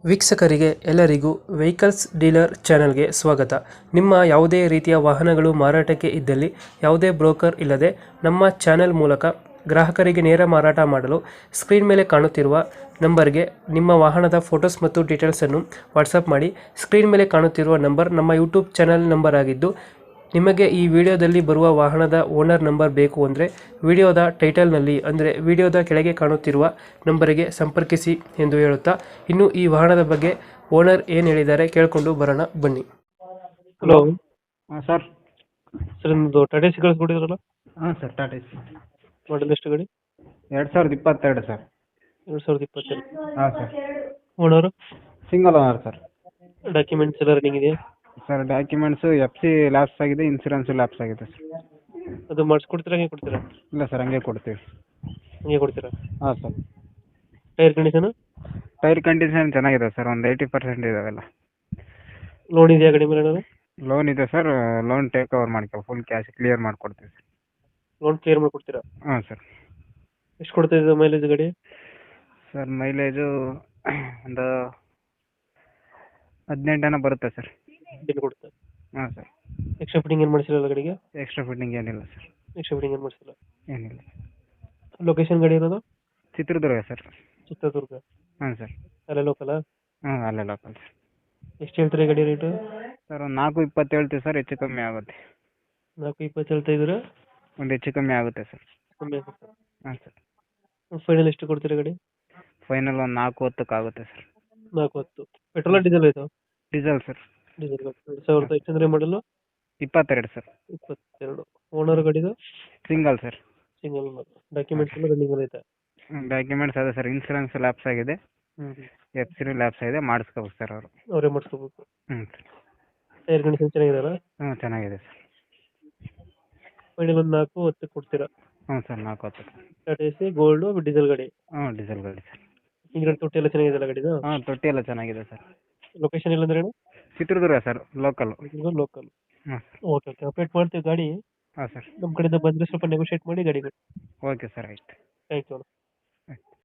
ವೀಕ್ಷಕರಿಗೆ ಎಲ್ಲರಿಗೂ vehicles dealer ಚಾನೆಲ್ಗೆ ಸ್ವಾಗತ. ನಿಮ್ಮ ಯಾವುದೇ ರೀತಿಯ ವಾಹನಗಳು ಮಾರಾಟಕ್ಕೆ ಇದ್ದಲ್ಲಿ ಯಾವುದೇ ಬ್ರೋಕರ್ ಇಲ್ಲದೆ ನಮ್ಮ ಚಾನೆಲ್ ಮೂಲಕ ಗ್ರಾಹಕರಿಗೆ ನೇರ ಮಾರಾಟ ಮಾಡಲು ಸ್ಕ್ರೀನ್ ಮೇಲೆ ಕಾಣುತ್ತಿರುವ ನಂಬರ್ಗೆ ನಿಮ್ಮ ವಾಹನದ ಫೋಟೋಸ್ ಮತ್ತು ಡೀಟೇಲ್ಸನ್ನು ವಾಟ್ಸಪ್ ಮಾಡಿ. ಸ್ಕ್ರೀನ್ ಮೇಲೆ ಕಾಣುತ್ತಿರುವ ನಂಬರ್ ನಮ್ಮ ಯೂಟ್ಯೂಬ್ ಚಾನೆಲ್ ನಂಬರ್ ಆಗಿದ್ದು, ನಿಮಗೆ ಈ ವಿಡಿಯೋದಲ್ಲಿ ಬರುವ ವಾಹನದ ಓನರ್ ನಂಬರ್ ಬೇಕು ಅಂದರೆ ವಿಡಿಯೋದ ಟೈಟಲ್ನಲ್ಲಿ ಅಂದರೆ ವಿಡಿಯೋದ ಕೆಳಗೆ ಕಾಣುತ್ತಿರುವ ನಂಬರಿಗೆ ಸಂಪರ್ಕಿಸಿ ಎಂದು ಹೇಳುತ್ತಾ, ಇನ್ನು ಈ ವಾಹನದ ಬಗ್ಗೆ ಓನರ್ ಏನು ಹೇಳಿದ್ದಾರೆ ಕೇಳಿಕೊಂಡು ಬರೋಣ ಬನ್ನಿ. ಹಲೋ ಹಾಂ ಸರ್. ಸರ್, ನಿಮ್ಮದು ಟಾಟಾ ಸಿ ಕಳಿಸ್ಕೊಟ್ಟಿದ್ರಲ್ಲ, ಹಾಂ ಸರ್, ಟಾಟಾ ಸಿ ಮಾಡಲ್ ಎಷ್ಟು ಗಾಡಿ? 2022 ಸರ್. 2022. ಹಾಂ sir. Owner? Single owner sir. Documents ಎಲ್ಲ ರನ್ನಿಂಗ್ ಇದೆ ಸರ್ ಡಾಕ್ಯುಮೆಂಟ್ಸು FC ಲ್ಯಾಪ್ಸ್ ಆಗಿದೆ, ಇನ್ಸೂರೆನ್ಸು ಲ್ಯಾಪ್ಸ್ ಆಗಿದೆ ಸರ್. ಅದು ಮಾಡಿಸ್ಕೊಡ್ತೀರಾ, ಹಂಗೆ ಕೊಡ್ತೀರಾ? ಇಲ್ಲ ಸರ್, ಹಂಗೆ ಕೊಡ್ತೀವಿ. ಹಂಗೆ ಕೊಡ್ತೀರಾ? ಹಾಂ sir. Tyre condition? Tyre condition ಚೆನ್ನಾಗಿದೆ ಸರ್, ಒಂದು 80% ಇದಾವೆಲ್ಲ. ಲೋನ್ ಇದೆಯಾ ಗಾಡಿ ಮೇಲೆ ಏನಾದ್ರು? ಲೋನ್ ಇದೆ ಸರ್, ಲೋನ್ ಟೇಕ್ ಓವರ್ ಮಾಡ್ಕೊ ಫುಲ್ ಕ್ಯಾಶ್ ಕ್ಲಿಯರ್ ಮಾಡಿಕೊಡ್ತೀವಿ ಸರ್. ಲೋನ್ ಕ್ಲಿಯರ್ ಮಾಡಿಕೊಡ್ತೀರಾ? ಹಾಂ ಸರ್. ಎಷ್ಟು ಕೊಡ್ತಾ ಇದೆ ಮೈಲೇಜ್ ಗಾಡಿ? ಸರ್ ಮೈಲೇಜು ಒಂದು 18 ಬರುತ್ತೆ ಸರ್. ಏನು ಕೊಡ್ತಾ? ಹಾಂ ಸರ್. ಎಕ್ಸ್ಟ್ರಾ ಫಿಟ್ಟಿಂಗ್ ಏನು ಮಾಡಿಸಿರಲ್ಲ ಗಾಡಿಗೆ? ಎಕ್ಸ್ಟ್ರಾ ಫಿಟ್ಟಿಂಗ್ ಏನಿಲ್ಲ ಸರ್. ಎಕ್ಸ್ಟ್ರಾ ಫಿಟ್ಟಿಂಗ್ ಏನು ಮಾಡಿಸಿಲ್ಲ? ಏನಿಲ್ಲ. ಲೊಕೇಶನ್ ಗಾಡಿ ಇರೋದು? ಚಿತ್ರದುರ್ಗ ಸರ್. ಚಿತ್ರದುರ್ಗ. ಹಾಂ ಸರ್. ಅಲ್ಲೇ ಲೋಕಲಾ? ಹಾಂ, ಅಲ್ಲೇ ಲೋಕಲ್ ಸರ್. ಎಷ್ಟು ಹೇಳ್ತೀರಿ ಗಾಡಿ ರೇಟು? ಸರ್ ಒಂದು 4.20 ಹೇಳ್ತೀವಿ ಸರ್, ಹೆಚ್ಚು ಕಮ್ಮಿ ಆಗುತ್ತೆ. 4.20 ಹೇಳ್ತಾ ಇದ್ದೀರಾ? ಒಂದು ಹೆಚ್ಚು ಕಮ್ಮಿ ಆಗುತ್ತೆ ಸರ್. ಕಮ್ಮಿ ಆಗುತ್ತೆ. ಹಾಂ ಸರ್. ಫೈನಲ್ ಎಷ್ಟು ಕೊಡ್ತೀರಾ ಗಾಡಿ? ಫೈನಲ್ ಒಂದು 4.10 ಆಗುತ್ತೆ ಸರ್. 4.10. ಪೆಟ್ರೋಲ್ ಡೀಸೆಲ್ ಆಯಿತು? Diesel sir. ಡೀಸೆಲ್. 2000 ಎಷ್ಟಂದ್ರೆ ಮಾಡಲು? 22 ಸರ್. 22. ಓನರ್ ಗಾಡಿದು? Single sir. Single owner. Documents ಎಲ್ಲ ರನ್ನಿಂಗ್ ಐತೆ? ಡಾಕ್ಯುಮೆಂಟ್ಸ್ ಅದೇ ಸರ್, ಇನ್ಸೂರೆನ್ಸ್ ಲ್ಯಾಪ್ಸ್ ಆಗಿದೆ, FC ಲ್ಯಾಪ್ಸ್ ಆಗಿದೆ, ಮಾಡಿಸ್ಕೋಬೇಕು ಸರ್ ಅವರು. ಅವರೇ ಮಾಡಿಸ್ಕೋಬೇಕು. ಹ್ಞೂ ಸರ್. Tyre condition ಚೆನ್ನಾಗಿದೆಯಲ್ಲ? ಹ್ಞೂ ಚೆನ್ನಾಗಿದೆ ಸರ್. ಫೈನಲ್ ಒಂದು 4.10 ಕೊಡ್ತೀರಾ? ಹ್ಞೂ sir, 4.10. Tata AC gold diesel ಗಾಡಿ? ಹ್ಞೂ, ಡೀಸೆಲ್ ಗಾಡಿ ಸರ್. ಹಿಂದ್ಗಡೆ ತೊಟ್ಟಿ ಎಲ್ಲ ಚೆನ್ನಾಗಿದೆಯಲ್ಲ ಗಾಡಿದು? ಹಾಂ, ತೊಟ್ಟಿ ಎಲ್ಲ ಚೆನ್ನಾಗಿದೆ ಸರ್. ಲೊಕೇಶನ್ ಇಲ್ಲಂದ್ರೆ ಏನು? Chitradurga sir, local. ಲೋಕಲ್. ಹಾಂ. ಓಕೆ ಓಕೆ, ಅಪ್ಡೇಟ್ ಮಾಡ್ತೀವಿ ಗಾಡಿ. ಹಾಂ ಸರ್. ನಮ್ಮ ಕಡೆಯಿಂದ ಬಂದರೆ ಸ್ವಲ್ಪ ನೆಗೋಷಿಯೇಟ್ ಮಾಡಿ ಗಾಡಿ ಕೊಡಿ. ಓಕೆ ಸರ್, ಆಯ್ತು. Thank you.